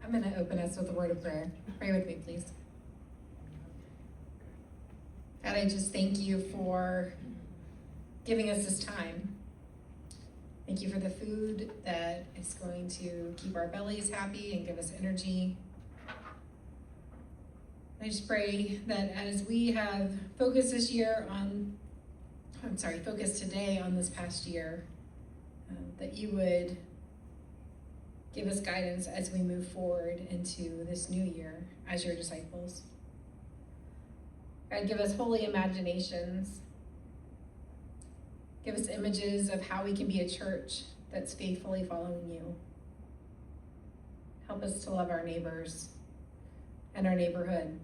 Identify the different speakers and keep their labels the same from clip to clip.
Speaker 1: I'm going to open us with a word of prayer. Pray with me, please. God, I just thank you for giving us this time. Thank you for the food that is going to keep our bellies happy and give us energy. I just pray that as we have focused focused today on this past year, that you would give us guidance as we move forward into this new year as your disciples. God, give us holy imaginations. Give us images of how we can be a church that's faithfully following you. Help us to love our neighbors and our neighborhood.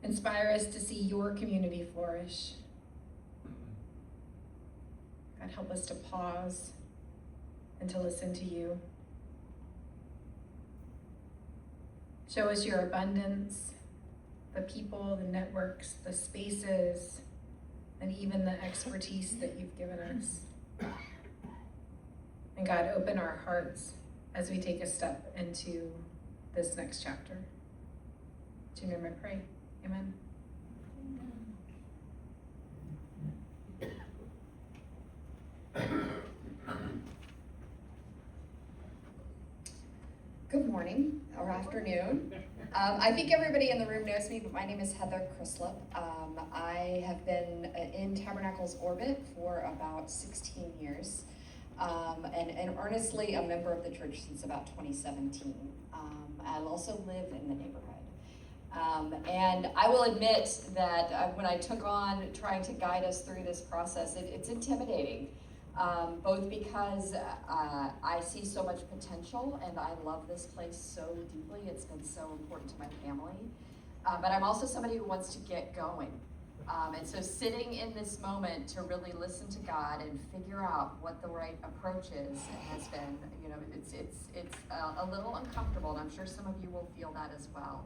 Speaker 1: Inspire us to see your community flourish. God, help us to pause and to listen to you. Show us your abundance, the people, the networks, the spaces, and even the expertise that you've given us. And God, open our hearts as we take a step into this next chapter. In your name I pray. Amen.
Speaker 2: Good morning or afternoon. I think everybody in the room knows me, but my name is Heather Crislip. I have been in Tabernacle's orbit for about 16 years, and earnestly a member of the church since about 2017. I also live in the neighborhood. And I will admit that when I took on trying to guide us through this process, it's intimidating. Both because I see so much potential and I love this place so deeply. It's been so important to my family. But I'm also somebody who wants to get going. And so sitting in this moment to really listen to God and figure out what the right approach is has been, it's a little uncomfortable, and I'm sure some of you will feel that as well.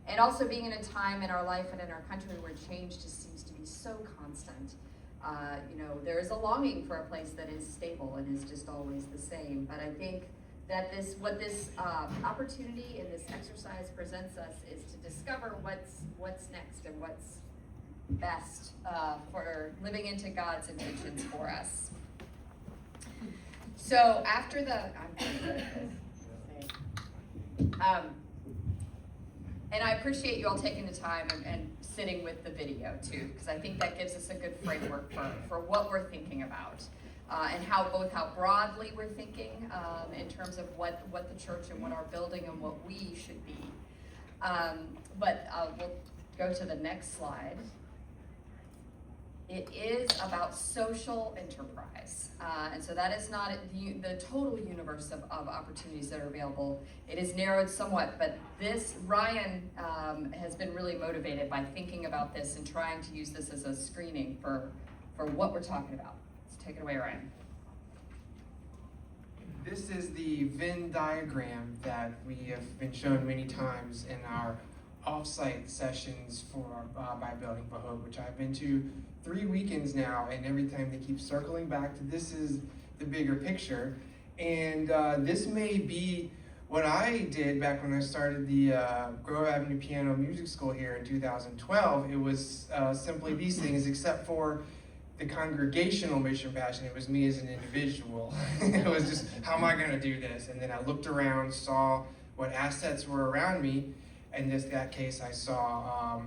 Speaker 2: And also being in a time in our life and in our country where change just seems to be so constant. There is a longing for a place that is stable and is just always the same. But I think that what this opportunity and this exercise presents us is to discover what's next and what's best for living into God's intentions for us. So after and I appreciate you all taking the time and sitting with the video too, because I think that gives us a good framework for what we're thinking about and how broadly we're thinking in terms of what the church and what our building and what we should be. But we'll go to the next slide. It is about social enterprise. And so that is not the total universe of opportunities that are available. It is narrowed somewhat, but Ryan has been really motivated by thinking about this and trying to use this as a screening for what we're talking about. Let's take it away, Ryan.
Speaker 3: This is the Venn diagram that we have been shown many times in our off-site sessions for by Building for Hope, which I've been to 3 weekends now, and every time they keep circling back to this is the bigger picture. And this may be what I did back when I started the Grove Avenue Piano Music School here in 2012. It was simply these things, except for the congregational mission passion. It was me as an individual. It was just, how am I going to do this? And then I looked around, saw what assets were around me. In that case, I saw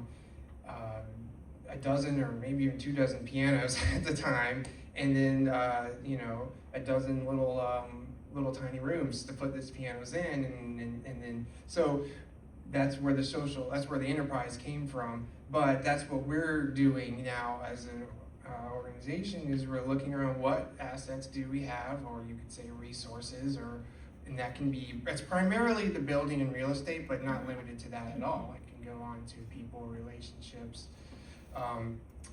Speaker 3: a dozen or maybe even 24 pianos at the time, and then a dozen little tiny rooms to put these pianos in, and then so that's where the enterprise came from. But that's what we're doing now as an organization, is we're looking around what assets do we have, or you could say resources, and that's primarily the building and real estate, but not limited to that at all. It can go on to people, relationships,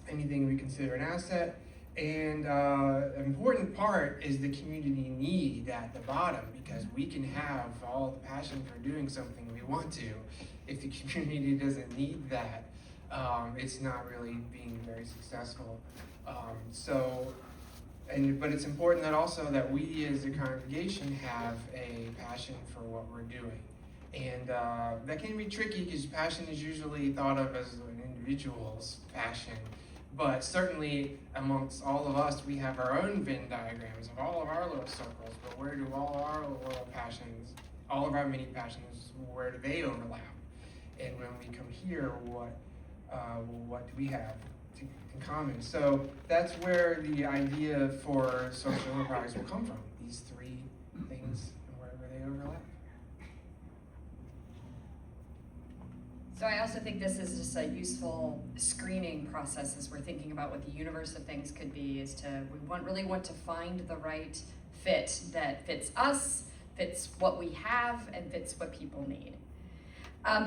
Speaker 3: anything we consider an asset. And an important part is the community need at the bottom, because we can have all the passion for doing something we want to. If the community doesn't need that, it's not really being very successful. So but it's important that also that we as a congregation have a passion for what we're doing. And that can be tricky because passion is usually thought of as an individual's passion. But certainly amongst all of us, we have our own Venn diagrams of all of our little circles. But where do all of our little passions, all of our many passions, where do they overlap? And when we come here, what do we have in common? So that's where the idea for social enterprise will come from. These three things and wherever they overlap.
Speaker 2: So I also think this is just a useful screening process as we're thinking about what the universe of things could be, is really want to find the right fit that fits us, fits what we have, and fits what people need.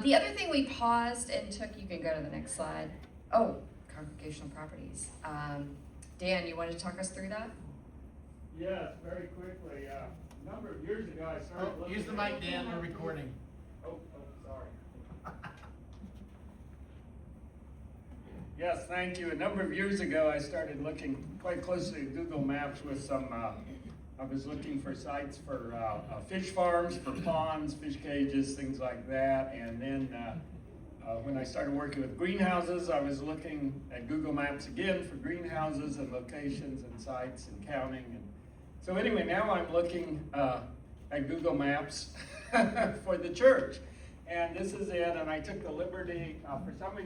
Speaker 2: The other thing we paused and took, you can go to the next slide. Oh, congregational properties. Dan, you want to talk us through that?
Speaker 4: Yes, very quickly. A number of years ago, I started looking.
Speaker 5: Use the mic, Dan, we're recording.
Speaker 4: Oh, sorry. Yes, thank you. A number of years ago, I started looking quite closely at Google Maps with some, I was looking for sites for fish farms, for ponds, fish cages, things like that. And then when I started working with greenhouses, I was looking at Google Maps again for greenhouses and locations and sites and counting. And so anyway, now I'm looking at Google Maps for the church. And this is it, and I took the liberty, for some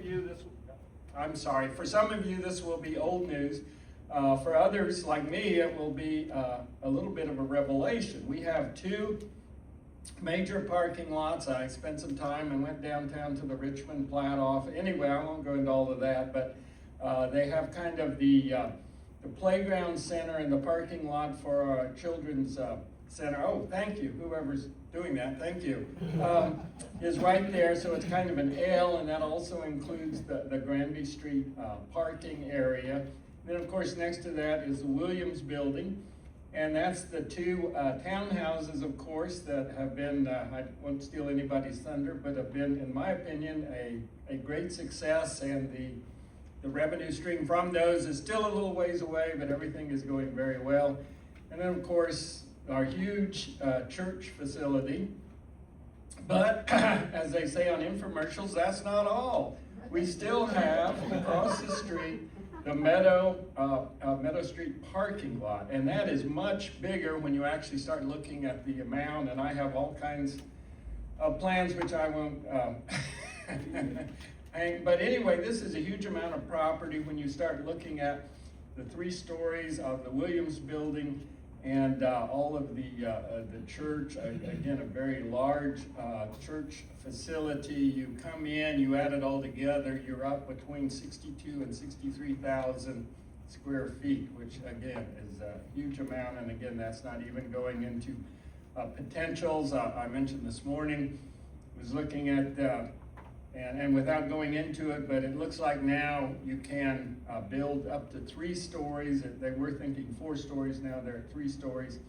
Speaker 4: of you this will be old news. For others like me, it will be a little bit of a revelation. We have two major parking lots. I spent some time and went downtown to the Richmond Platte off. Anyway, I won't go into all of that, but they have kind of the playground center and the parking lot for our children's center. Oh, thank you, whoever's doing that, thank you, is right there. So it's kind of an L, and that also includes the Granby Street parking area. Then, of course, next to that is the Williams Building, and that's the two townhouses, of course, that have been, I won't steal anybody's thunder, but have been, in my opinion, a great success, and the revenue stream from those is still a little ways away, but everything is going very well. And then, of course, our huge church facility. But as they say on infomercials, that's not all. We still have across the street the Meadow Street parking lot, and that is much bigger when you actually start looking at the amount. And I have all kinds of plans which I won't hang. But anyway, this is a huge amount of property when you start looking at the 3 stories of the Williams Building. And all of the church, again, a very large church facility. You come in, you add it all together, you're up between 62 and 63,000 square feet, which again is a huge amount. And again, that's not even going into potentials. I mentioned this morning, was looking at, and without going into it, but it looks like now you can build up to 3 stories. They were thinking 4 stories, now they're at 3 stories.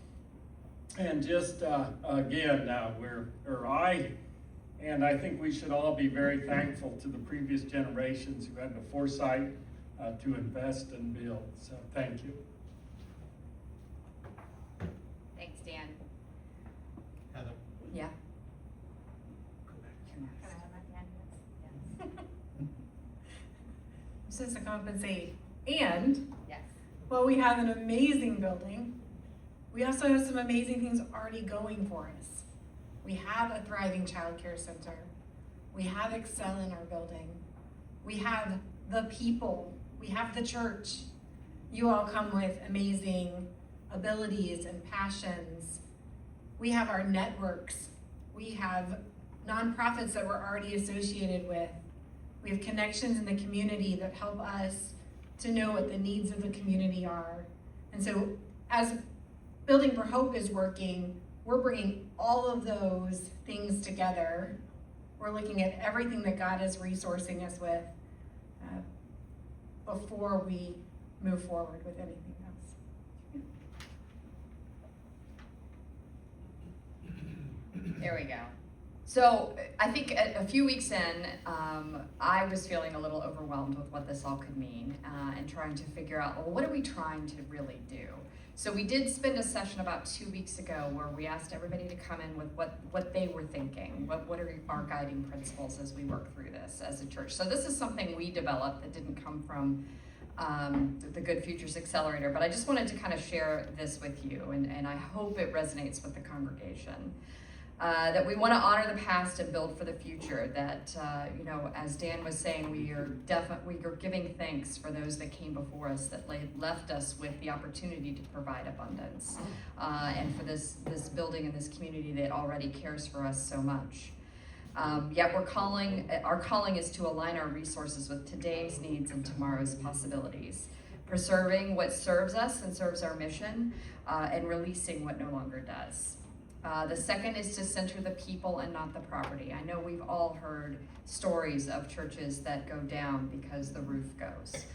Speaker 4: And just again, I think we should all be very thankful to the previous generations who had the foresight to invest and build. So thank you.
Speaker 2: Thanks, Dan.
Speaker 5: Heather.
Speaker 2: Yeah.
Speaker 1: Just to compensate. And
Speaker 2: Yes.
Speaker 1: while we have an amazing building, we also have some amazing things already going for us. We have a thriving child care center. We have Excel in our building. We have the people. We have the church. You all come with amazing abilities and passions. We have our networks. We have nonprofits that we're already associated with. We have connections in the community that help us to know what the needs of the community are. And so as Building for Hope is working, we're bringing all of those things together. We're looking at everything that God is resourcing us with before we move forward with anything else.
Speaker 2: There we go. So I think a few weeks in, I was feeling a little overwhelmed with what this all could mean and trying to figure out, well, what are we trying to really do? So we did spend a session about 2 weeks ago where we asked everybody to come in with what they were thinking. What are our guiding principles as we work through this as a church? So this is something we developed that didn't come from the Good Futures Accelerator, but I just wanted to kind of share this with you, and I hope it resonates with the congregation. That we want to honor the past and build for the future. That as Dan was saying, we are giving thanks for those that came before us, that left us with the opportunity to provide abundance, and for this building and this community that already cares for us so much. Yet our calling is to align our resources with today's needs and tomorrow's possibilities, preserving what serves us and serves our mission, and releasing what no longer does. The second is to center the people and not the property. I know we've all heard stories of churches that go down because the roof goes,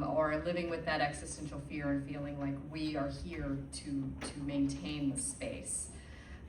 Speaker 2: or living with that existential fear and feeling like we are here to maintain the space.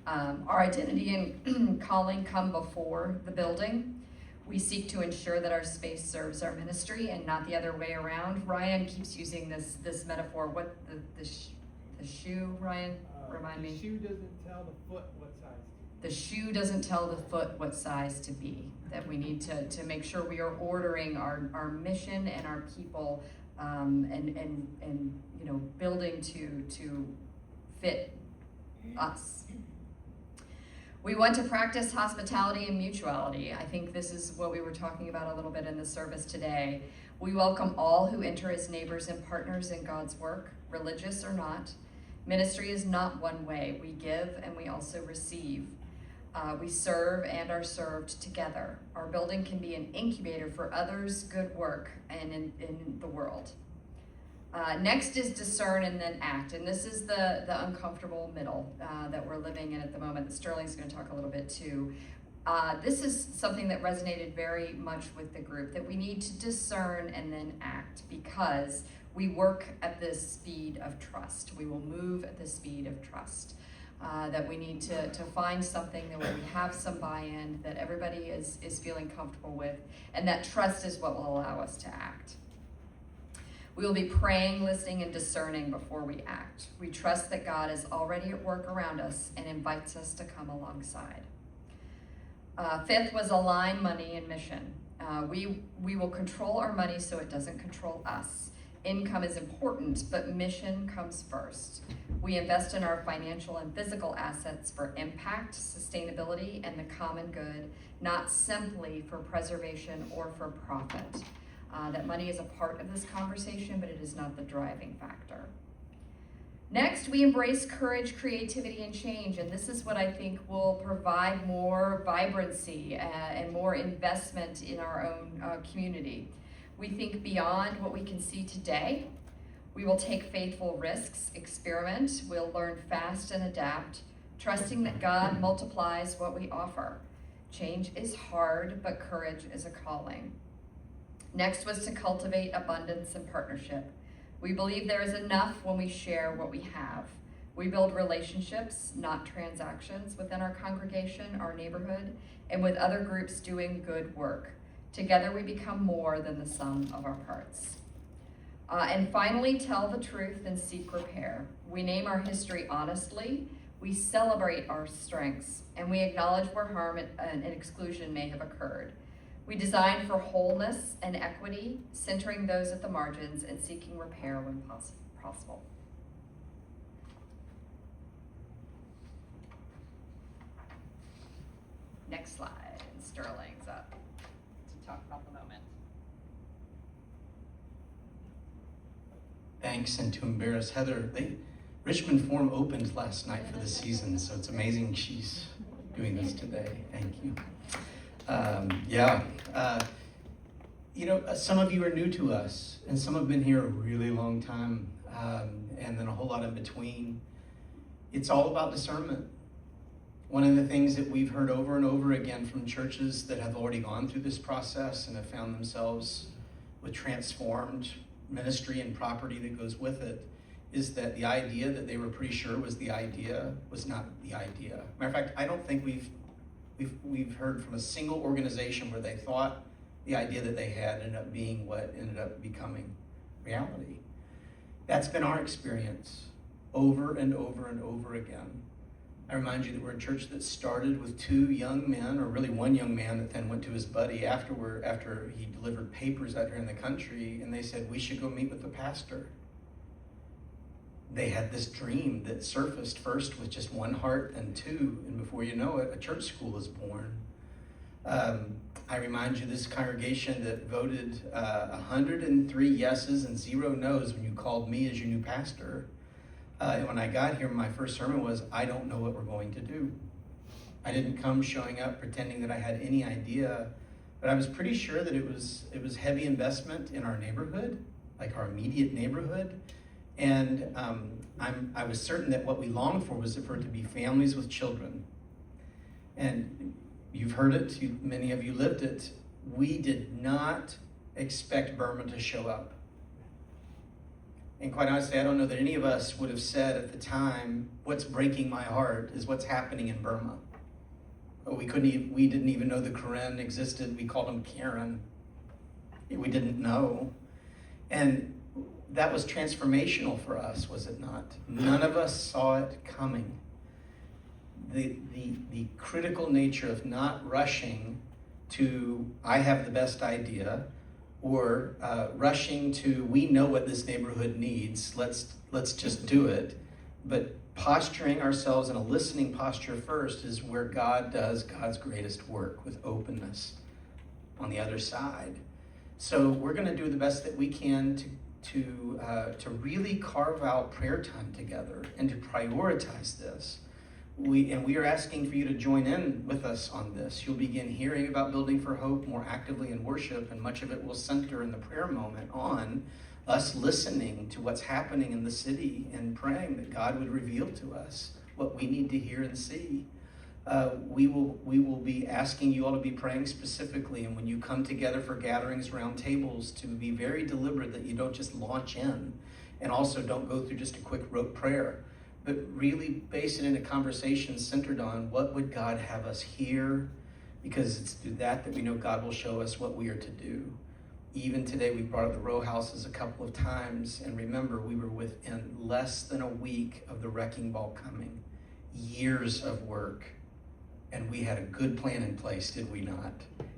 Speaker 2: Our identity and calling come before the building. We seek to ensure that our space serves our ministry and not the other way around. Ryan keeps using this metaphor. What the shoe, Ryan? Remind me.
Speaker 5: The shoe doesn't tell the foot what size.
Speaker 2: The shoe doesn't tell the foot what size to be. That we need to make sure we are ordering our mission and our people, and building to fit us. We want to practice hospitality and mutuality. I think this is what we were talking about a little bit in the service today. We welcome all who enter as neighbors and partners in God's work, religious or not. Ministry is not one way. We give and we also receive. We serve and are served together. Our building can be an incubator for others' good work and in the world. Next is discern and then act. And this is the uncomfortable middle that we're living in at the moment. Sterling's going to talk a little bit too. This is something that resonated very much with the group, that we need to discern and then act, because we work at the speed of trust. We will move at the speed of trust. That we need to find something that we have some buy-in, that everybody is feeling comfortable with, and that trust is what will allow us to act. We will be praying, listening, and discerning before we act. We trust that God is already at work around us and invites us to come alongside. Fifth was align money and mission. We will control our money so it doesn't control us. Income is important, but mission comes first. We invest in our financial and physical assets for impact, sustainability, and the common good, not simply for preservation or for profit. That money is a part of this conversation, but it is not the driving factor. Next, we embrace courage, creativity, and change, and this is what I think will provide more vibrancy and more investment in our own community. We think beyond what we can see today. We will take faithful risks, experiment, we'll learn fast and adapt, trusting that God multiplies what we offer. Change is hard, but courage is a calling. Next was to cultivate abundance and partnership. We believe there is enough when we share what we have. We build relationships, not transactions, within our congregation, our neighborhood, and with other groups doing good work. Together we become more than the sum of our parts. And finally, tell the truth and seek repair. We name our history honestly, we celebrate our strengths, and we acknowledge where harm and exclusion may have occurred. We design for wholeness and equity, centering those at the margins and seeking repair when possible. Next slide, and Sterling's up to talk about the moment.
Speaker 6: Thanks, and to embarrass Heather, Richmond Forum opened last night for the season, so it's amazing she's doing this today. Thank you. Some of you are new to us, and some have been here a really long time, and then a whole lot in between. It's all about discernment. One of the things that we've heard over and over again from churches that have already gone through this process and have found themselves with transformed ministry and property that goes with it is that the idea that they were pretty sure was the idea was not the idea. Matter of fact, I don't think we've We've heard from a single organization where they thought the idea that they had ended up being what ended up becoming reality. That's been our experience over and over and over again. I remind you that we're a church that started with 2 young men, or really 1 young man that then went to his buddy after he delivered papers out here in the country, and they said, we should go meet with the pastor. They had this dream that surfaced first with just 1 heart and 2, and before you know it, a church school is born. I remind you, this congregation that voted 103 yeses and 0 no's when you called me as your new pastor. When I got here, my first sermon was, I don't know what we're going to do. I didn't come showing up pretending that I had any idea, but I was pretty sure that it was heavy investment in our neighborhood, like our immediate neighborhood. And I was certain that what we longed for was for it to be families with children. And you've heard it, many of you lived it. We did not expect Burma to show up. And quite honestly, I don't know that any of us would have said at the time, what's breaking my heart is what's happening in Burma. We didn't even know the Quran existed. We called them Karen. We didn't know. And that was transformational for us, was it not? None of us saw it coming. The critical nature of not rushing to, I have the best idea, or rushing to, we know what this neighborhood needs, let's just do it. But posturing ourselves in a listening posture first is where God does God's greatest work, with openness on the other side. So we're going to do the best that we can to really carve out prayer time together and to prioritize this. We are asking for you to join in with us on this. You'll begin hearing about Building for Hope more actively in worship, and much of it will center in the prayer moment on us listening to what's happening in the city and praying that God would reveal to us what we need to hear and see. We will be asking you all to be praying specifically, and when you come together for gatherings around tables, to be very deliberate that you don't just launch in, and also don't go through just a quick rote prayer, but really base it in a conversation centered on what would God have us hear, because it's through that we know God will show us what we are to do. Even today, we brought up the row houses a couple of times, and remember, we were within less than a week of the wrecking ball coming. Years of work, and we had a good plan in place, did we not?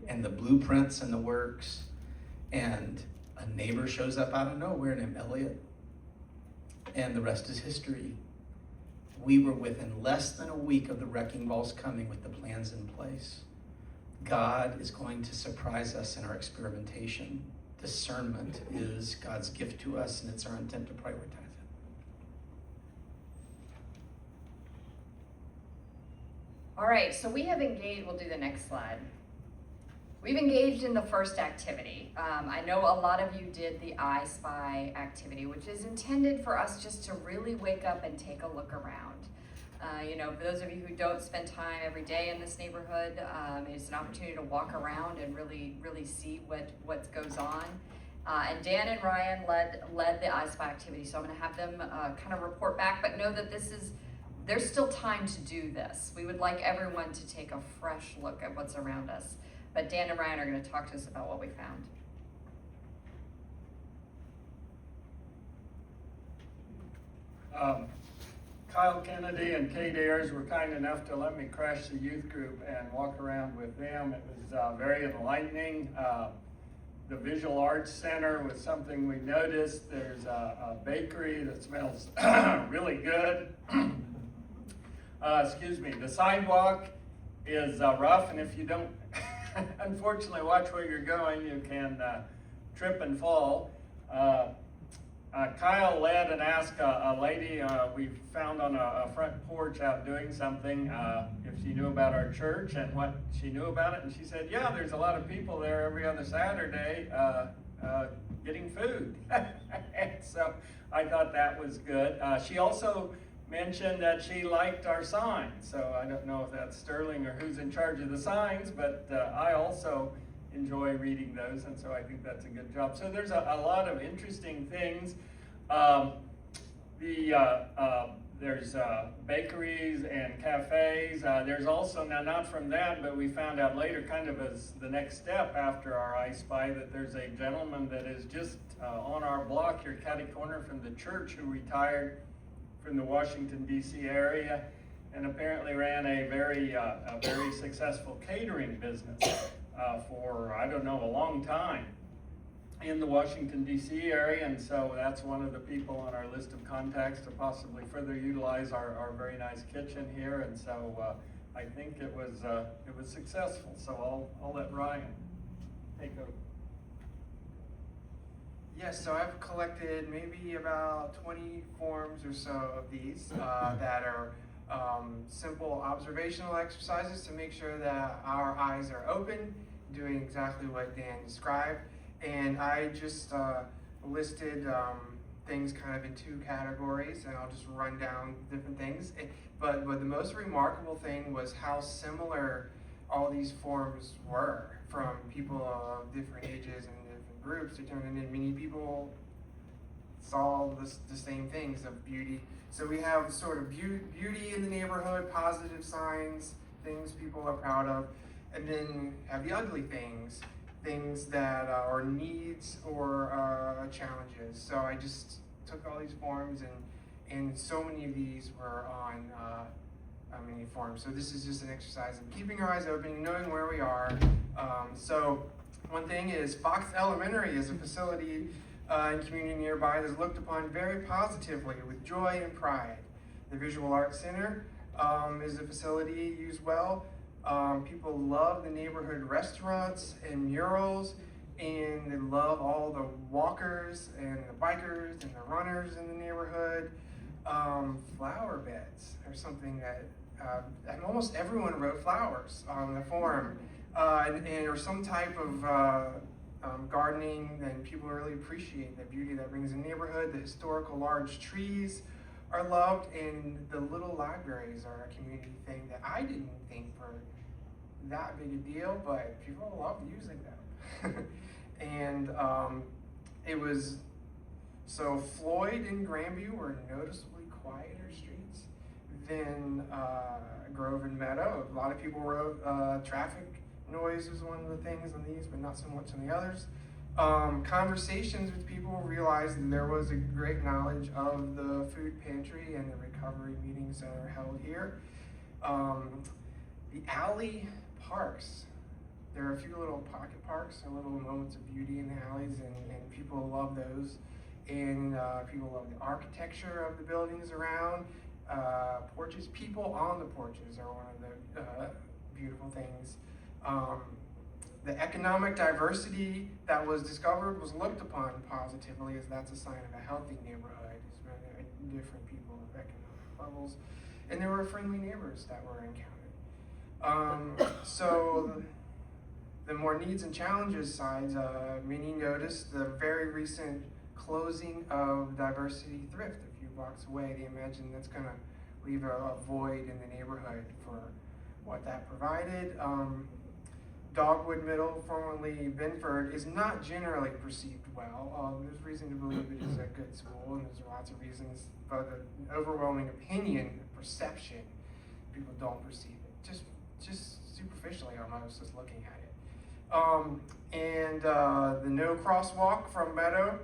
Speaker 6: And the blueprints and the works, and a neighbor shows up out of nowhere named Elliot, and the rest is history. We were within less than a week of the wrecking balls coming with the plans in place. God is going to surprise us in our experimentation. Discernment is God's gift to us, and it's our intent to prioritize it.
Speaker 2: All right, so we have engaged, we'll do the next slide. We've engaged in the first activity. I know a lot of you did the I Spy activity, which is intended for us just to really wake up and take a look around. For those of you who don't spend time every day in this neighborhood, it's an opportunity to walk around and really see what goes on. And Dan and Ryan led the I Spy activity, so I'm gonna have them kind of report back, but know that there's still time to do this. We would like everyone to take a fresh look at what's around us. But Dan and Ryan are going to talk to us about what we found.
Speaker 4: Kyle Kennedy and Kate Ayers were kind enough to let me crash the youth group and walk around with them. It was very enlightening. The Visual Arts Center was something we noticed. There's a bakery that smells really good. The sidewalk is rough, and if you don't unfortunately watch where you're going, you can trip and fall. Kyle led and asked a lady we found on a front porch out doing something if she knew about our church and what she knew about it, and she said, yeah, there's a lot of people there every other Saturday getting food. And so I thought that was good. She also mentioned that she liked our signs, so I don't know if that's Sterling or who's in charge of the signs, but I also enjoy reading those, and so I think that's a good job. So there's a lot of interesting things. The There's bakeries and cafes. There's also, now not from that, but we found out later, kind of as the next step after our I Spy, that there's a gentleman that is just on our block here, catty corner from the church, who retired from the Washington D.C. area and apparently ran a very successful catering business for, I don't know, a long time in the Washington D.C. area, and so that's one of the people on our list of contacts to possibly further utilize our very nice kitchen here, and so I think it was successful. So I'll let Ryan take over.
Speaker 3: Yes, so I've collected maybe about 20 forms or so of these that are simple observational exercises to make sure that our eyes are open, doing exactly what Dan described. And I just listed things kind of in two categories, and I'll just run down different things. But the most remarkable thing was how similar all these forms were from people of different ages and different groups. And many people saw the same things of beauty. So we have sort of beauty in the neighborhood, positive signs, things people are proud of, and then have the ugly things that are needs or challenges. So I just took all these forms, and so many of these were on many forms. So this is just an exercise of keeping our eyes open, knowing where we are. So one thing is Fox Elementary is a facility and community nearby that's looked upon very positively with joy and pride. The Visual Arts Center is a facility used well. People love the neighborhood restaurants and murals, and they love all the walkers and the bikers and the runners in the neighborhood. Flower beds are something that and almost everyone wrote flowers on the form, or some type of gardening, and people really appreciate the beauty that brings in the neighborhood. The historical large trees are loved, and the little libraries are a community thing that I didn't think were that big a deal, but people love using them. And it was, so Floyd and Grandview were noticeably quieter streets than Grove and Meadow. A lot of people wrote traffic noise was one of the things on these, but not so much on the others. Conversations with people realized that there was a great knowledge of the food pantry and the recovery meetings that are held here. The alley parks. There are a few little pocket parks, or little moments of beauty in the alleys, and people love those. And people love the architecture of the buildings around. Porches, people on the porches are one of the beautiful things. The economic diversity that was discovered was looked upon positively, as that's a sign of a healthy neighborhood. It's very different people of economic levels. And there were friendly neighbors that were encountered. So the more needs and challenges sides, many noticed the very recent closing of Diversity Thrift a few blocks away. They imagine that's gonna leave a void in the neighborhood for what that provided. Dogwood Middle, formerly Binford, is not generally perceived well. There's reason to believe it is a good school, and there's lots of reasons, but the overwhelming opinion, perception, people don't perceive it. Just superficially almost, just looking at it. The no crosswalk from Meadow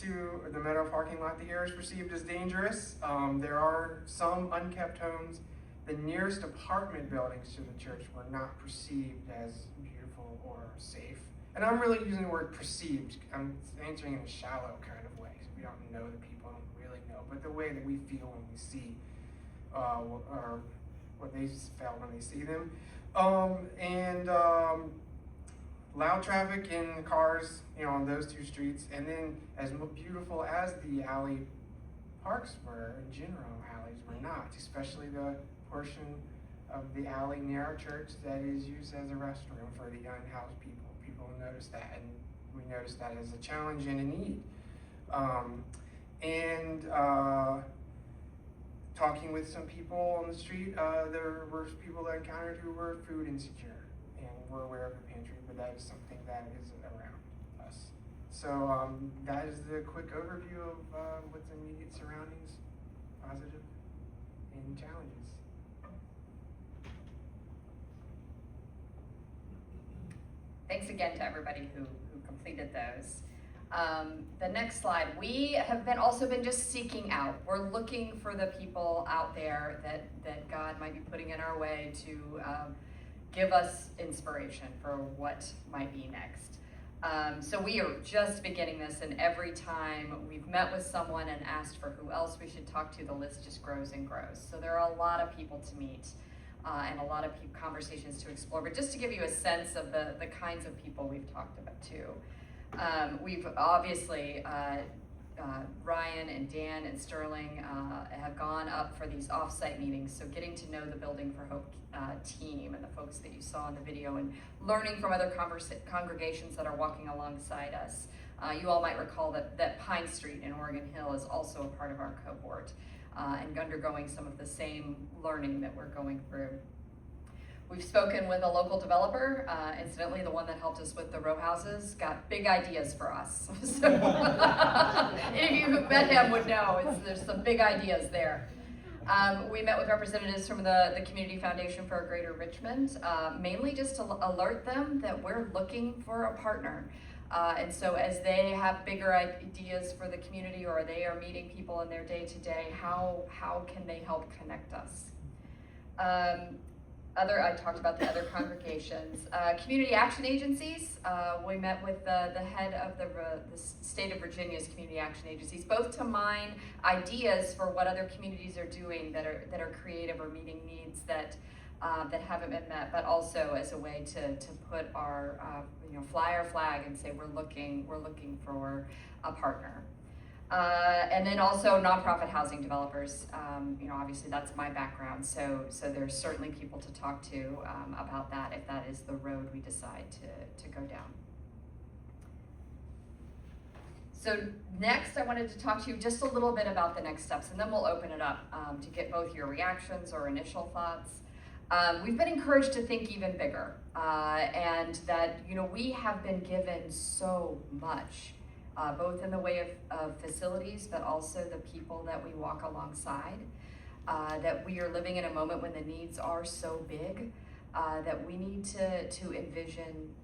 Speaker 3: to the Meadow parking lot here is perceived as dangerous. There are some unkept homes. The nearest apartment buildings to the church were not perceived as beautiful or safe. And I'm really using the word perceived. I'm answering in a shallow kind of way. We don't know the people, don't really know, but the way that we feel when we see, or what they felt when they see them. Loud traffic in cars, on those two streets. And then as beautiful as the alley parks were, in general, alleys were not, especially the portion of the alley near our church that is used as a restroom for the unhoused people. People noticed that, and we noticed that as a challenge and a need. Talking with some people on the street, there were people that I encountered who were food insecure and were aware of the pantry, but that is something that is around us. So that is the quick overview of what's immediate surroundings. Positive. and challenges.
Speaker 2: Thanks again to everybody who completed those. The next slide, we have also been just seeking out. We're looking for the people out there that God might be putting in our way to give us inspiration for what might be next. So we are just beginning this, and every time we've met with someone and asked for who else we should talk to, the list just grows and grows. So there are a lot of people to meet. And a lot of conversations to explore, but just to give you a sense of the kinds of people we've talked about too. We've obviously, Ryan and Dan and Sterling have gone up for these offsite meetings, so getting to know the Building for Hope team and the folks that you saw in the video and learning from other congregations that are walking alongside us. You all might recall that Pine Street in Oregon Hill is also a part of our cohort. And undergoing some of the same learning that we're going through. We've spoken with a local developer, incidentally the one that helped us with the row houses, got big ideas for us. So any of you who met him would know there's some big ideas there. We met with representatives from the Community Foundation for a Greater Richmond, mainly just to alert them that we're looking for a partner. And so as they have bigger ideas for the community or they are meeting people in their day-to-day, how can they help connect us? I talked about the other congregations. Community action agencies, we met with the head of the state of Virginia's community action agencies, both to mine ideas for what other communities are doing that are creative or meeting needs that haven't been met, but also as a way to put our fly our flag and say we're looking for a partner. And then also nonprofit housing developers. Obviously that's my background, so there's certainly people to talk to about that if that is the road we decide to go down. So next I wanted to talk to you just a little bit about the next steps, and then we'll open it up to get both your reactions or initial thoughts. We've been encouraged to think even bigger, and that we have been given so much, both in the way of facilities, but also the people that we walk alongside. That we are living in a moment when the needs are so big that we need to envision.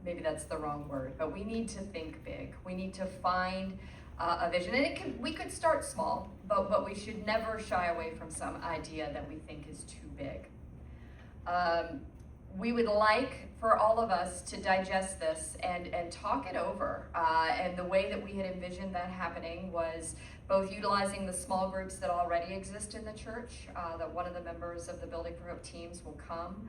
Speaker 2: Maybe that's the wrong word, but we need to think big. We need to find a vision, and we could start small, but we should never shy away from some idea that we think is too big. We would like for all of us to digest this and talk it over. And the way that we had envisioned that happening was both utilizing the small groups that already exist in the church, that one of the members of the Building for Hope teams will come.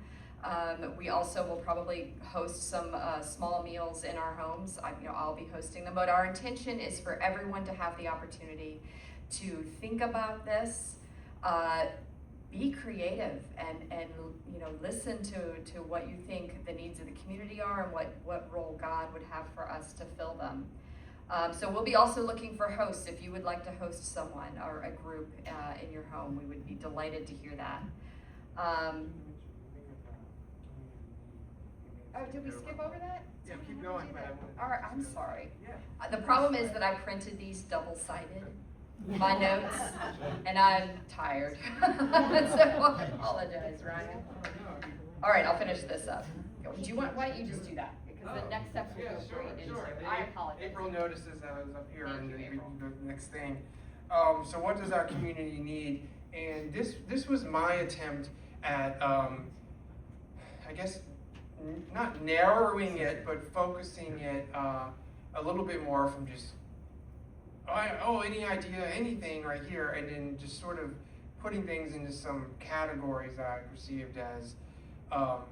Speaker 2: We also will probably host some small meals in our homes. I'll be hosting them, but our intention is for everyone to have the opportunity to think about this, be creative, and listen to what you think the needs of the community are and what role God would have for us to fill them. So we'll be also looking for hosts. If you would like to host someone or a group in your home, we would be delighted to hear that. Oh, did we skip over that?
Speaker 3: Yeah, keep going.
Speaker 2: All right, I'm sorry.
Speaker 3: Yeah.
Speaker 2: The problem is that I printed these double-sided, my notes, and I'm tired. So I apologize, Ryan. All right, I'll finish this up. Why don't you just do that? Because the next steps will go straight into. I apologize.
Speaker 3: April notices that I was up here,
Speaker 2: Thank
Speaker 3: and
Speaker 2: you,
Speaker 3: we
Speaker 2: April.
Speaker 3: can go to the next thing. So what does our community need? And this was my attempt at, I guess, not narrowing it, but focusing it a little bit more from just, any idea, anything right here, and then just sort of putting things into some categories that I perceived as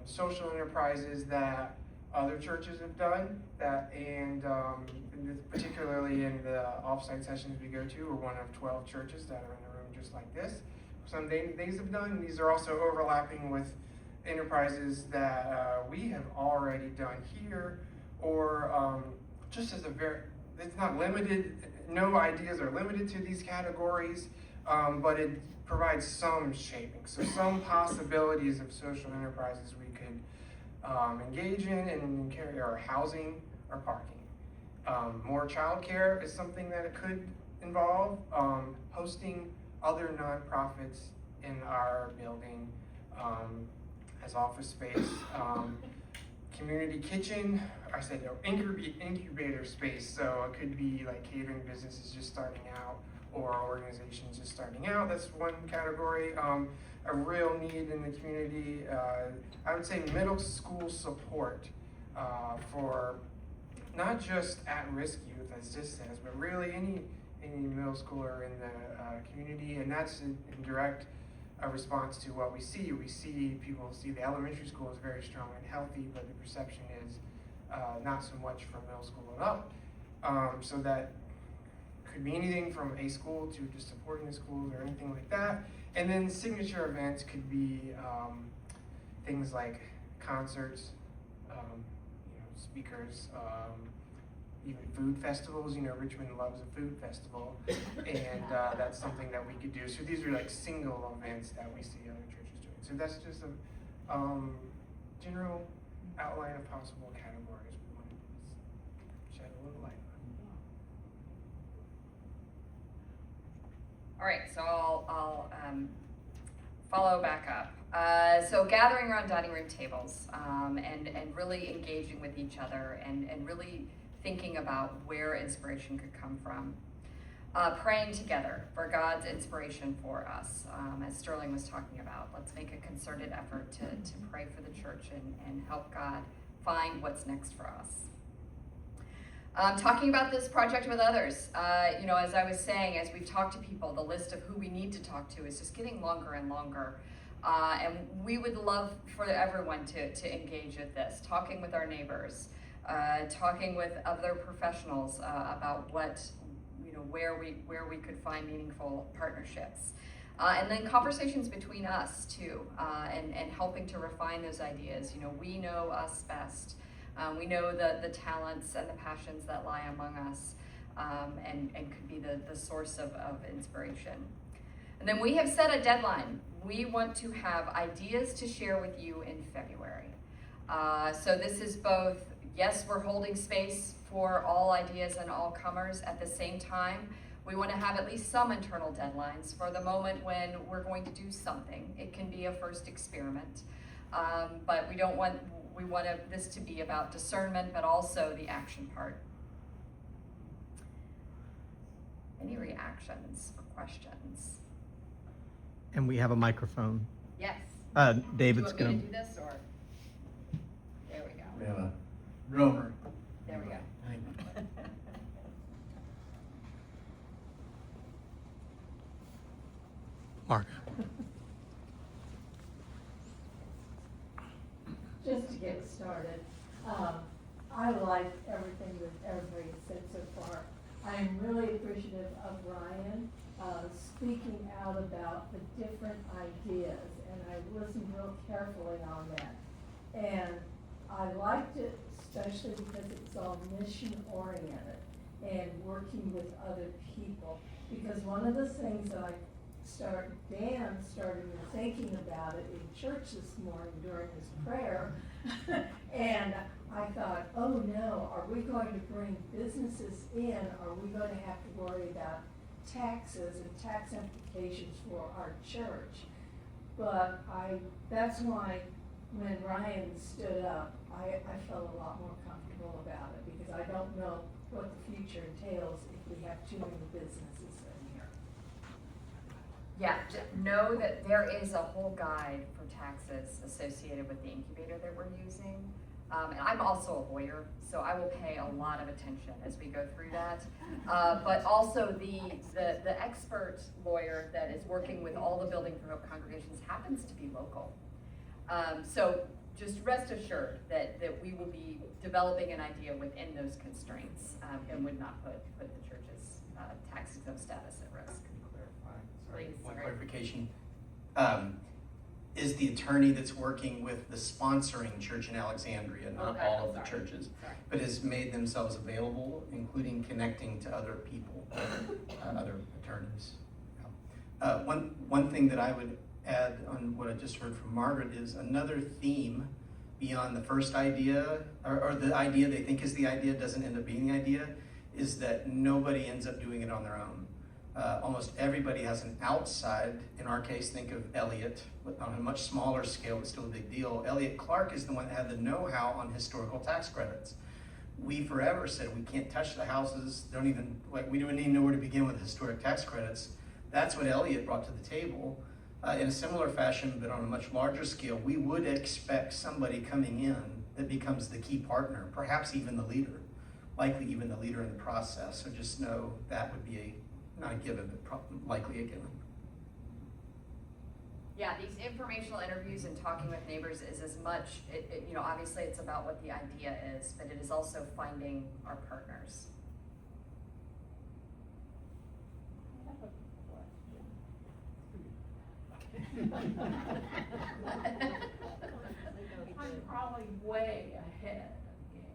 Speaker 3: social enterprises that other churches have done, particularly in the offsite sessions we go to, we're one of 12 churches that are in a room just like this. Some things have done, and these are also overlapping with enterprises that we have already done here, or just as it's not limited, no ideas are limited to these categories, but it provides some shaping. So some possibilities of social enterprises we could engage in and carry our housing or parking. More childcare is something that it could involve, hosting other nonprofits in our building as office space. Community kitchen, I said incubator space, so it could be like catering businesses just starting out or organizations just starting out. That's one category. A real need in the community, I would say middle school support for not just at-risk youth, as this says, but really any middle schooler in the community, and that's in direct response to what we see. We see people see the elementary school is very strong and healthy, but the perception is not so much from middle school and up. So that could be anything from a school to just supporting the schools or anything like that. And then signature events could be things like concerts, speakers, even food festivals. Richmond loves a food festival, and that's something that we could do. So these are like single events that we see other churches doing. So that's just a general outline of possible categories we wanted to shed a little light on.
Speaker 2: All right, so I'll follow back up. So gathering around dining room tables and really engaging with each other and really thinking about where inspiration could come from. Praying together for God's inspiration for us, as Sterling was talking about. Let's make a concerted effort to pray for the church and help God find what's next for us. Talking about this project with others, as I was saying, as we've talked to people, the list of who we need to talk to is just getting longer and longer. And we would love for everyone to engage with this, talking with our neighbors, talking with other professionals about where we could find meaningful partnerships. And then conversations between us too, and helping to refine those ideas. We know us best. We know the talents and the passions that lie among us, and could be the source of inspiration. And then we have set a deadline. We want to have ideas to share with you in February. So this is both, yes, we're holding space for all ideas and all comers. At the same time, we want to have at least some internal deadlines for the moment when we're going to do something. It can be a first experiment, but we want this to be about discernment, but also the action part. Any reactions or questions?
Speaker 7: And we have a microphone.
Speaker 2: Yes.
Speaker 7: David's
Speaker 2: Do you
Speaker 7: gonna.
Speaker 2: want me to do this, or? There we go.
Speaker 6: We have a roamer.
Speaker 2: There we go.
Speaker 7: Mark.
Speaker 8: Just to get started, I like everything that everybody said so far. I'm really appreciative of Ryan speaking out about the different ideas, and I listened real carefully on that. And I liked it, especially because it's all mission-oriented and working with other people. Because one of the things that Dan started thinking about it in church this morning during his prayer, and I thought, oh no, are we going to bring businesses in? Are we going to have to worry about taxes and tax implications for our church? But that's why when Ryan stood up, I felt a lot more comfortable about it, because I don't know what the future entails if we have too many businesses in here.
Speaker 2: Yeah, know that there is a whole guide for taxes associated with the incubator that we're using. And I'm also a lawyer, so I will pay a lot of attention as we go through that. But also the expert lawyer that is working with all the Building for Hope congregations happens to be local. So just rest assured that we will be developing an idea within those constraints, and would not put the church's tax exempt status at risk. Please,
Speaker 6: One
Speaker 2: sorry.
Speaker 6: clarification. Is the attorney that's working with the sponsoring church in Alexandria, not
Speaker 2: Okay,
Speaker 6: all of the
Speaker 2: sorry.
Speaker 6: churches,
Speaker 2: Sorry.
Speaker 6: but has made themselves available, including connecting to other people, other attorneys. One thing that I would add on what I just heard from Margaret is another theme beyond the first idea, or the idea they think is the idea doesn't end up being the idea, is that nobody ends up doing it on their own. Almost everybody has an outside. In our case, think of Elliott, on a much smaller scale, but still a big deal. Elliott Clark is the one that had the know-how on historical tax credits. We forever said we can't touch the houses, we don't even know where to begin with historic tax credits. That's what Elliott brought to the table. In a similar fashion, but on a much larger scale, we would expect somebody coming in that becomes the key partner, perhaps even the leader, likely even the leader in the process. So just know that would be not a given, but likely a given.
Speaker 2: Yeah, these informational interviews and talking with neighbors is as much, obviously it's about what the idea is, but it is also finding our partners.
Speaker 8: I'm probably way ahead of the game.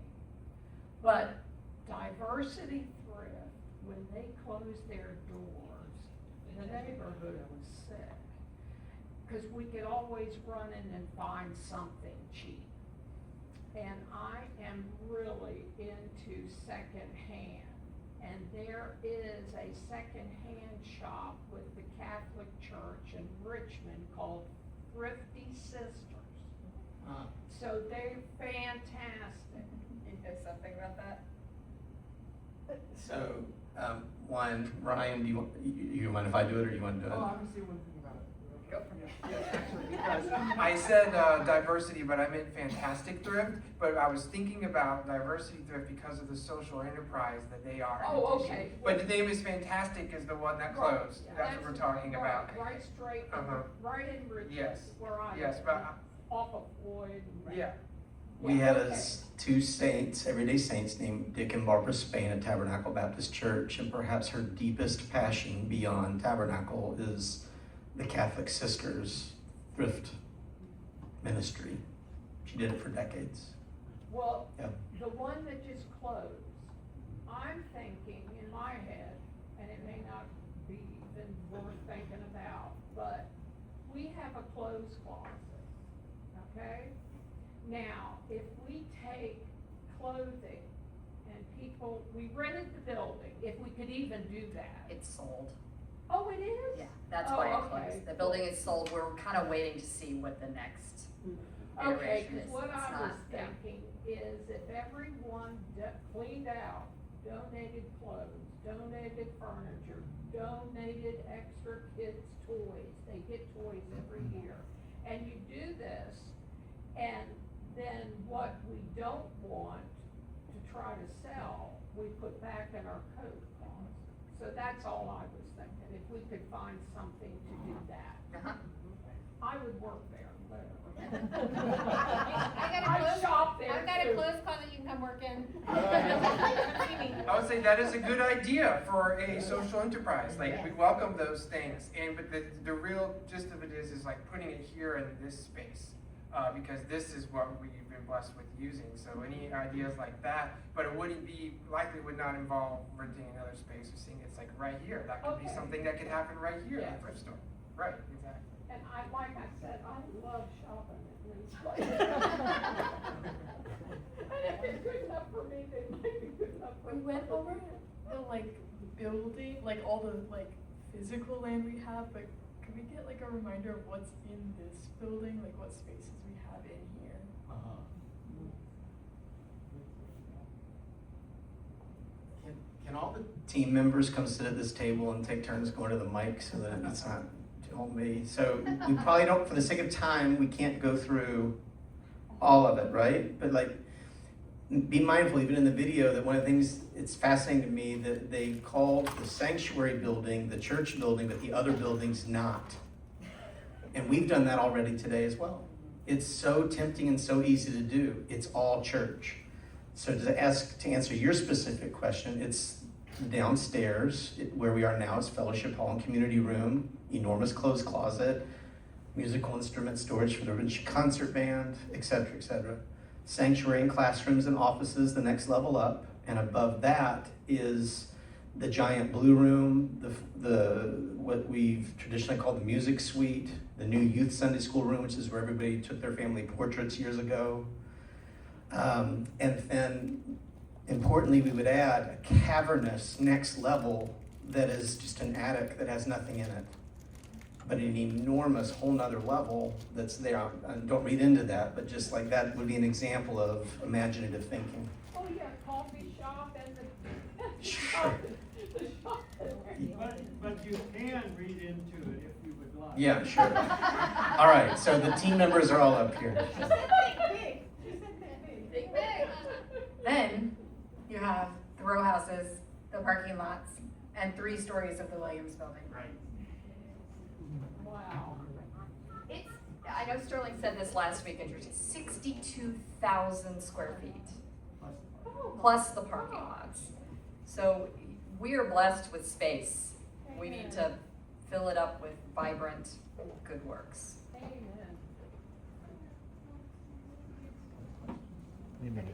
Speaker 8: But Diversity Thrift, when they closed their doors, the neighborhood was sick. Cause we could always run in and find something cheap. And I am really into secondhand. And there is a secondhand shop with the Catholic Church in Richmond called Thrifty Sisters. So they're fantastic.
Speaker 2: You know something about that?
Speaker 6: So, one, Ryan, do you mind if I do it, or do you want to do it?
Speaker 5: Oh, I'm just doing one thing about it.
Speaker 2: Go for it.
Speaker 5: Yes, actually, because
Speaker 3: I said diversity, but I meant fantastic thrift. But I was thinking about diversity thrift because of the social enterprise that they are. in
Speaker 8: Oh,
Speaker 3: addition.
Speaker 8: okay.
Speaker 3: But the name is fantastic is the one that closed.
Speaker 8: Right,
Speaker 3: That's what we're talking about.
Speaker 8: Right straight, right in Richmond,
Speaker 3: Yes.
Speaker 8: where I
Speaker 3: Yes,
Speaker 8: live,
Speaker 3: but
Speaker 8: off of Floyd. and-
Speaker 3: yeah.
Speaker 6: We had
Speaker 8: Okay.
Speaker 6: two saints, everyday saints, named Dick and Barbara Spain at Tabernacle Baptist Church, and perhaps her deepest passion beyond Tabernacle is the Catholic Sisters Thrift Ministry. She did it for decades.
Speaker 8: Well,
Speaker 6: Yep.
Speaker 8: the one that just closed, I'm thinking in my head, and it may not be even worth thinking about, but we have a clothes closet, okay? Now, if we take clothing and people, we rented the building, if we could even do that.
Speaker 2: It's sold.
Speaker 8: Oh, it is?
Speaker 2: Yeah, that's
Speaker 8: Oh,
Speaker 2: why it
Speaker 8: okay.
Speaker 2: closed. The building is sold. We're kind of waiting to see what the next
Speaker 8: Okay,
Speaker 2: iteration
Speaker 8: cause
Speaker 2: is.
Speaker 8: what
Speaker 2: It's
Speaker 8: I was
Speaker 2: not- yeah.
Speaker 8: thinking is if everyone cleaned out, donated clothes, donated furniture, donated extra kids' toys, they get toys every year. And you do this, and then what we don't want to try to sell, we put back in our coat closet. So that's all I was thinking, if we could find something to do that.
Speaker 2: Uh-huh.
Speaker 8: I would work there, whatever.
Speaker 1: I got a
Speaker 8: I
Speaker 1: clothes,
Speaker 8: shop there
Speaker 1: I've got a
Speaker 8: too.
Speaker 1: clothes closet, you can come work in.
Speaker 3: I would say that is a good idea for a social enterprise. Like, we welcome those things. But the real gist of it is like putting it here in this space. Because this is what we've been blessed with using. So any ideas like that, but it likely would not involve renting another space or seeing it's like right here. That could be
Speaker 8: Okay.
Speaker 3: something that could happen right here in
Speaker 8: Yeah.
Speaker 3: the thrift store. Right, exactly.
Speaker 8: And like I said, I love shopping at these places. And if it's good enough for me, then it might be good enough for.
Speaker 9: We went over the building, all the physical land we have, but could we get a reminder of what's in this building, what spaces we have in here?
Speaker 6: Can all the team members come sit at this table and take turns going to the mic so that it's not all me? So we probably don't, for the sake of time, we can't go through all of it, right? But be mindful, even in the video, that one of the things, it's fascinating to me that they called the sanctuary building the church building, but the other building's not. And we've done that already today as well. It's so tempting and so easy to do. It's all church. So to answer your specific question, it's downstairs. Where we are now is fellowship hall and community room, enormous clothes closet, musical instrument storage for the Rich concert band, et cetera, et cetera. Sanctuary and classrooms and offices, the next level up. And above that is the giant blue room, the what we've traditionally called the music suite, the new youth Sunday school room, which is where everybody took their family portraits years ago. And then, importantly, we would add a cavernous next level that is just an attic that has nothing in it, but an enormous whole nother level that's there. Don't read into that, but just like that would be an example of imaginative thinking.
Speaker 8: Oh, yeah, coffee shop and the.
Speaker 6: Sure.
Speaker 8: The shop that
Speaker 4: But you can read into it if you would like.
Speaker 6: Yeah, sure. All right, so the team members are all up here.
Speaker 8: She said think big. She said think big.
Speaker 2: Think big.
Speaker 1: Then you have the row houses, the parking lots, and 3 stories of the Williams building.
Speaker 4: Right.
Speaker 8: Wow.
Speaker 2: It's, I know Sterling said this last week, and 62,000 square feet, plus the parking lots. So we are blessed with space. We need to fill it up with vibrant, good works.
Speaker 8: Amen.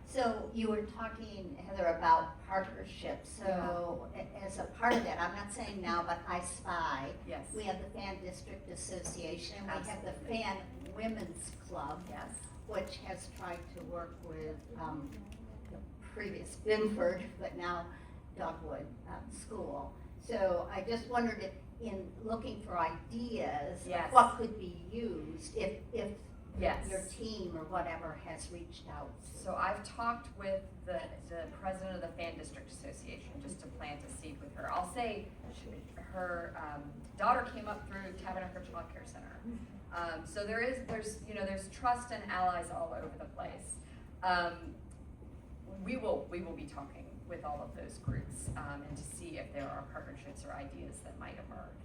Speaker 10: So you were talking, Heather, about partnerships. So as a part of that, I'm not saying now, but I Spy.
Speaker 2: Yes.
Speaker 10: We have the Fan District Association. We have the Fan Women's Club,
Speaker 2: Yes.
Speaker 10: which has tried to work with the previous Binford, but now Dogwood School. So I just wondered if, in looking for ideas,
Speaker 2: Yes.
Speaker 10: what could be used if
Speaker 2: Yes.
Speaker 10: your team or whatever has reached out.
Speaker 2: So I've talked with the president of the Fan District Association just to plant a seed with her. I'll say her daughter came up through Tabernacle Child Care Center. So there's trust and allies all over the place. We will be talking with all of those groups and to see if there are partnerships or ideas that might emerge.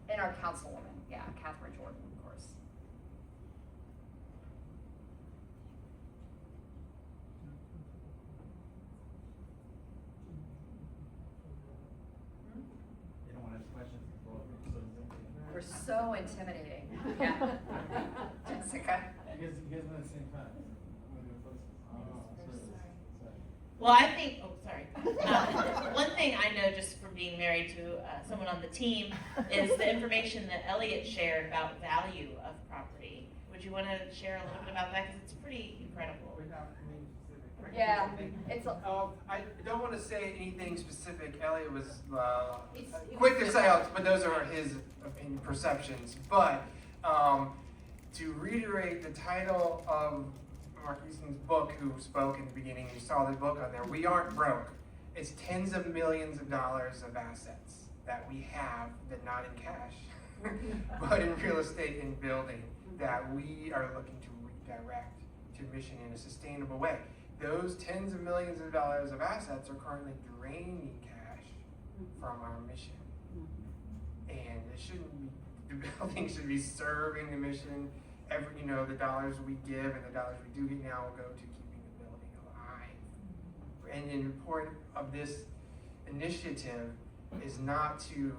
Speaker 2: And our councilwoman, yeah, Catherine Jordan, of course.
Speaker 5: You don't want to ask questions before
Speaker 2: We're so intimidating. Yeah. Jessica.
Speaker 5: You guys went at the same time.
Speaker 11: Well, I think, oh, sorry. One thing I know just from being married to someone on the team is the information that Elliot shared about value of property. Would you want to share a little bit about that? Because it's pretty incredible.
Speaker 5: Without being specific.
Speaker 2: Yeah, it's a,
Speaker 3: I don't want to say anything specific. Elliot was
Speaker 2: It's-
Speaker 3: quick to say, but those are his opinion, perceptions. But to reiterate the title of Mark Easton's book, who spoke in the beginning, you saw the book on there, We Aren't Broke. It's tens of millions of dollars of assets that we have, that not in cash, but in real estate and building, that we are looking to redirect to mission in a sustainable way. Those tens of millions of dollars of assets are currently draining cash from our mission. And it shouldn't be, the building should be serving the mission. The dollars we give and the dollars we do get now will go to keeping the building alive. And an important of this initiative is not to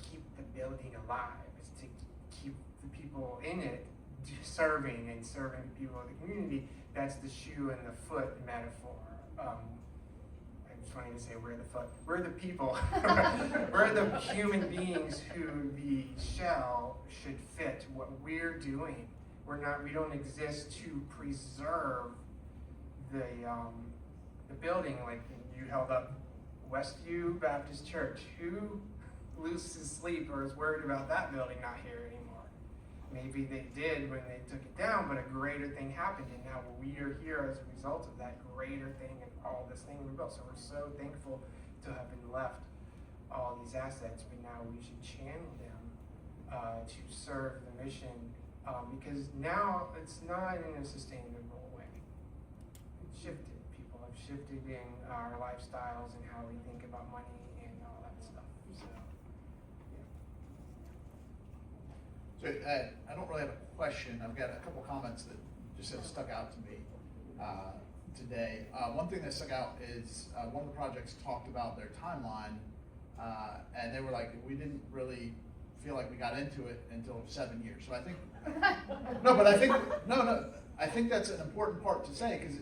Speaker 3: keep the building alive, it's to keep the people in it serving the people of the community. That's the shoe and the foot metaphor. I'm trying to say we're the foot. We're the people. We're the human beings who the shell should fit what we're doing. We don't exist to preserve the building. Like you held up Westview Baptist Church. Who loses sleep or is worried about that building not here anymore? Maybe they did when they took it down, but a greater thing happened, and now we are here as a result of that greater thing and all this thing we built. So we're so thankful to have been left all these assets, but now we should channel them to serve the mission, because now it's not in a sustainable way. It's shifted. People have shifted in our lifestyles and how we think about money and all that stuff. So.
Speaker 12: So I don't really have a question. I've got a couple comments that just have stuck out to me today. One thing that stuck out is one of the projects talked about their timeline, and they were like, we didn't really feel like we got into it until 7 years. So I think, I think that's an important part to say, because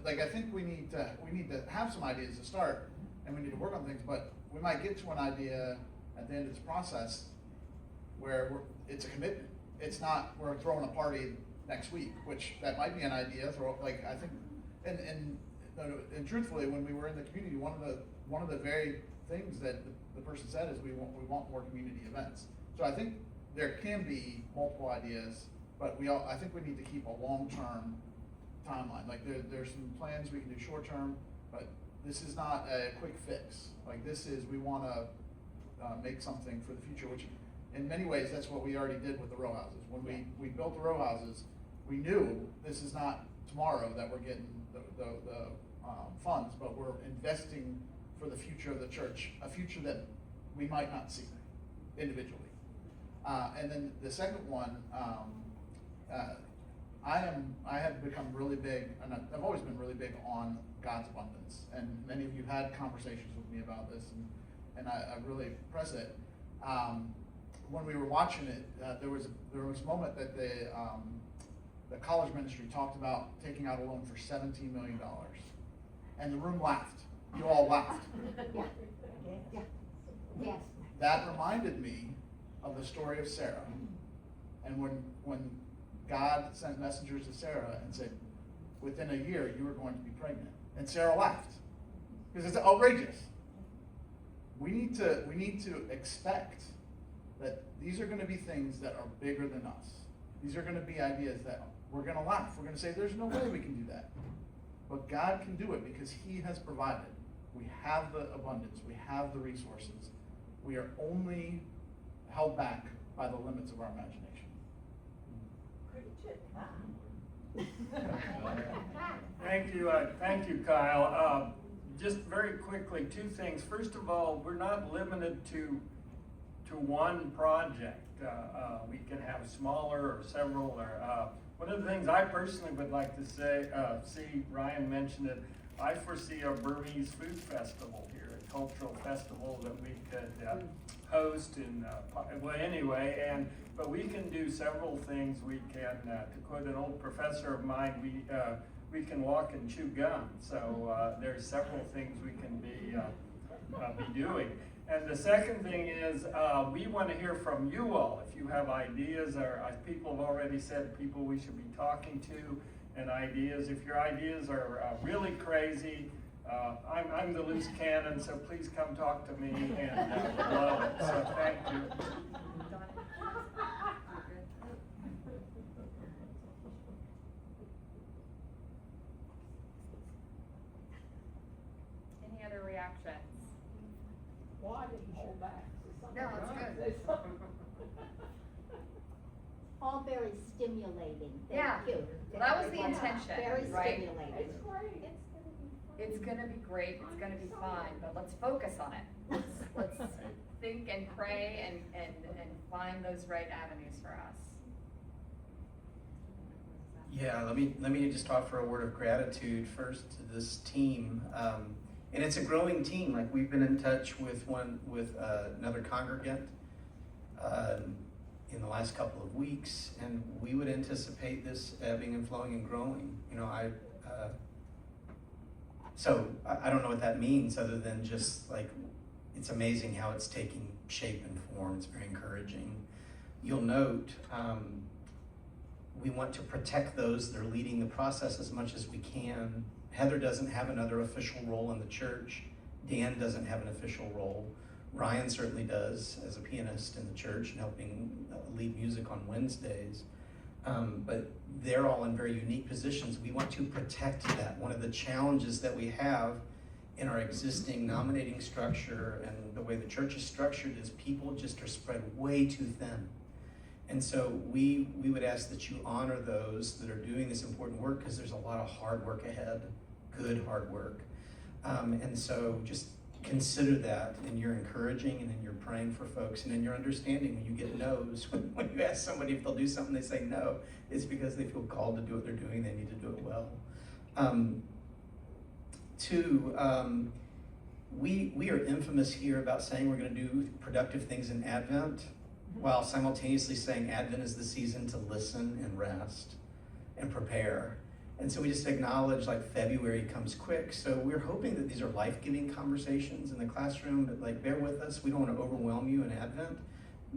Speaker 12: I think we need to have some ideas to start, and we need to work on things, but we might get to an idea at the end of this process where it's a commitment. It's not we're throwing a party next week, which that might be an idea. I think, and and truthfully, when we were in the community, one of the very things that the person said is we want more community events. So I think there can be multiple ideas, but I think we need to keep a long-term timeline. Like there's some plans we can do short-term, but this is not a quick fix. Like we want to make something for the future, which in many ways that's what we already did with the row houses. When we built the row houses, we knew this is not tomorrow that we're getting the funds, but we're investing for the future of the church, a future that we might not see individually. And then the second one, I have become really big, and I've always been really big on God's abundance. And many of you had conversations with me about this, and I really press it. When we were watching it, there was a moment that the college ministry talked about taking out a loan for $17 million, and the room laughed. You all laughed.
Speaker 10: Yeah. Yes.
Speaker 12: That reminded me of the story of Sarah, and when God sent messengers to Sarah and said, within a year you are going to be pregnant, and Sarah laughed because it's outrageous. We need to expect that these are going to be things that are bigger than us. These are going to be ideas that we're going to laugh. We're going to say, there's no way we can do that. But God can do it because He has provided. We have the abundance. We have the resources. We are only held back by the limits of our imagination.
Speaker 4: Thank you, Kyle. Just very quickly, two things. First of all, we're not limited to one project. We can have smaller or several. Or one of the things I personally would like to see, Ryan mentioned it, I foresee a Burmese food festival here, a cultural festival that we could host but we can do several things. We can, to quote an old professor of mine, we can walk and chew gum. So there's several things we can be doing. And the second thing is we want to hear from you all. If you have ideas, or people have already said people we should be talking to, and ideas. If your ideas are really crazy, I'm the loose cannon, so please come talk to me, and love it. So thank you.
Speaker 2: Any other reactions?
Speaker 8: Why did you hold back?
Speaker 2: No, it's good.
Speaker 10: All very stimulating.
Speaker 2: Yeah.
Speaker 10: Thank you.
Speaker 2: Well, that was the intention,
Speaker 10: Very
Speaker 2: right?
Speaker 10: stimulating.
Speaker 8: It's great.
Speaker 2: It's gonna be great, it's gonna be fine, but let's focus on it. Let's think and pray and find those right avenues for us.
Speaker 6: Yeah, let me just offer a word of gratitude first to this team, and it's a growing team. Like we've been in touch with another congregant in the last couple of weeks, and we would anticipate this ebbing and flowing and growing. You know, so I don't know what that means other than just like it's amazing how it's taking shape and form. It's very encouraging. You'll note. We want to protect those that are leading the process as much as we can. Heather doesn't have another official role in the church. Dan doesn't have an official role. Ryan certainly does as a pianist in the church and helping lead music on Wednesdays. But they're all in very unique positions. We want to protect that. One of the challenges that we have in our existing nominating structure and the way the church is structured is people just are spread way too thin. And so we would ask that you honor those that are doing this important work because there's a lot of hard work ahead, good hard work. And so just consider that in your encouraging and in your praying for folks and in your understanding when you get no's. When you ask somebody if they'll do something, they say no, it's because they feel called to do what they're doing, they need to do it well. Two, we are infamous here about saying we're going to do productive things in Advent, while simultaneously saying Advent is the season to listen and rest and prepare. And so we just acknowledge like February comes quick. So we're hoping that these are life-giving conversations in the classroom, but like bear with us. We don't want to overwhelm you in Advent.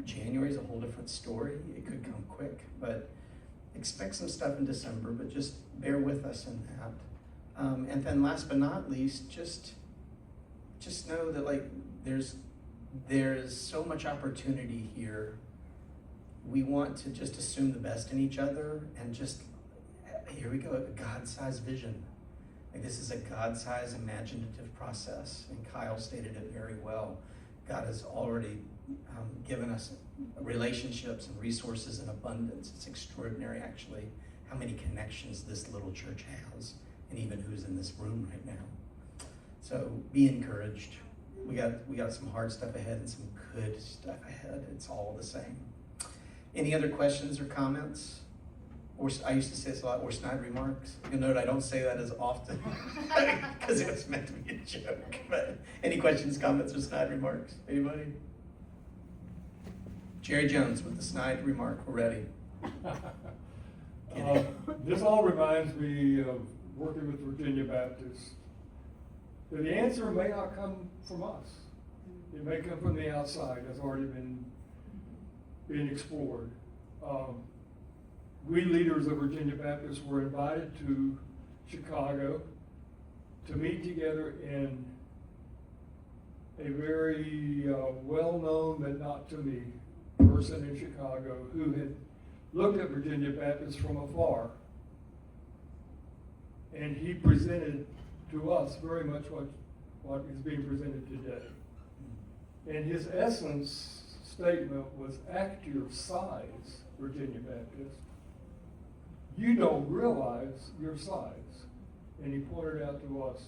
Speaker 6: January is a whole different story. It could come quick, but expect some stuff in December, but just bear with us in that. And then last but not least, just know that like there's so much opportunity here. We want to just assume the best in each other and just, here we go, a God-sized vision. Like this is a God-sized imaginative process, and Kyle stated it very well. God has already given us relationships and resources in abundance. It's extraordinary, actually, how many connections this little church has, and even who's in this room right now. So be encouraged. We got some hard stuff ahead and some good stuff ahead. It's all the same. Any other questions or comments? Or I used to say this a lot, or snide remarks. You'll note I don't say that as often because it was meant to be a joke. But any questions, comments, or snide remarks? Anybody? Jerry Jones with the snide remark. We're ready.
Speaker 4: This all reminds me of working with Virginia Baptist. But the answer may not come from us. It may come from the outside. That's already been explored. We leaders of Virginia Baptist were invited to Chicago to meet together in a very well-known, but not to me, person in Chicago who had looked at Virginia Baptist from afar. And he presented to us very much what is being presented today. And his essence statement was, act your size, Virginia Baptist. You don't realize your size. And he pointed out to us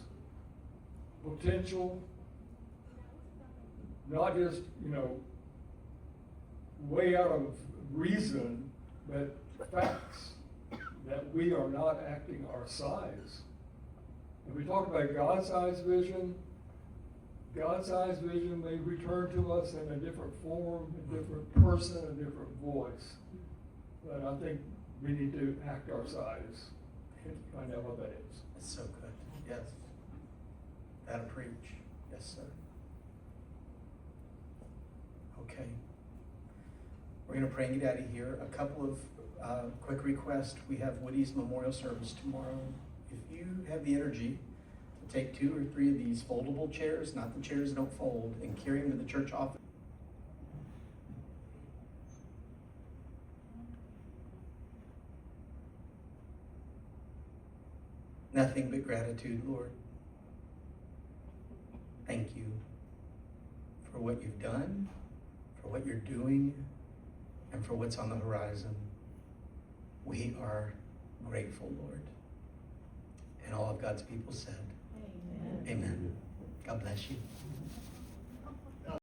Speaker 4: potential, not just, way out of reason, but facts that we are not acting our size. And we talk about God-sized vision. God-sized vision may return to us in a different form, a different person, a different voice. But I think we need to act our size and find out what that is.
Speaker 6: That's so good. Yes. That'll preach. Yes, sir. Okay. We're going to pray and get out of here. A couple of quick requests. We have Woody's memorial service tomorrow. If you have the energy to take 2 or 3 of these foldable chairs, not the chairs that don't fold, and carry them to the church office. Nothing but gratitude, Lord. Thank you for what you've done, for what you're doing, and for what's on the horizon. We are grateful, Lord. And all of God's people said, Amen. Amen. God bless you.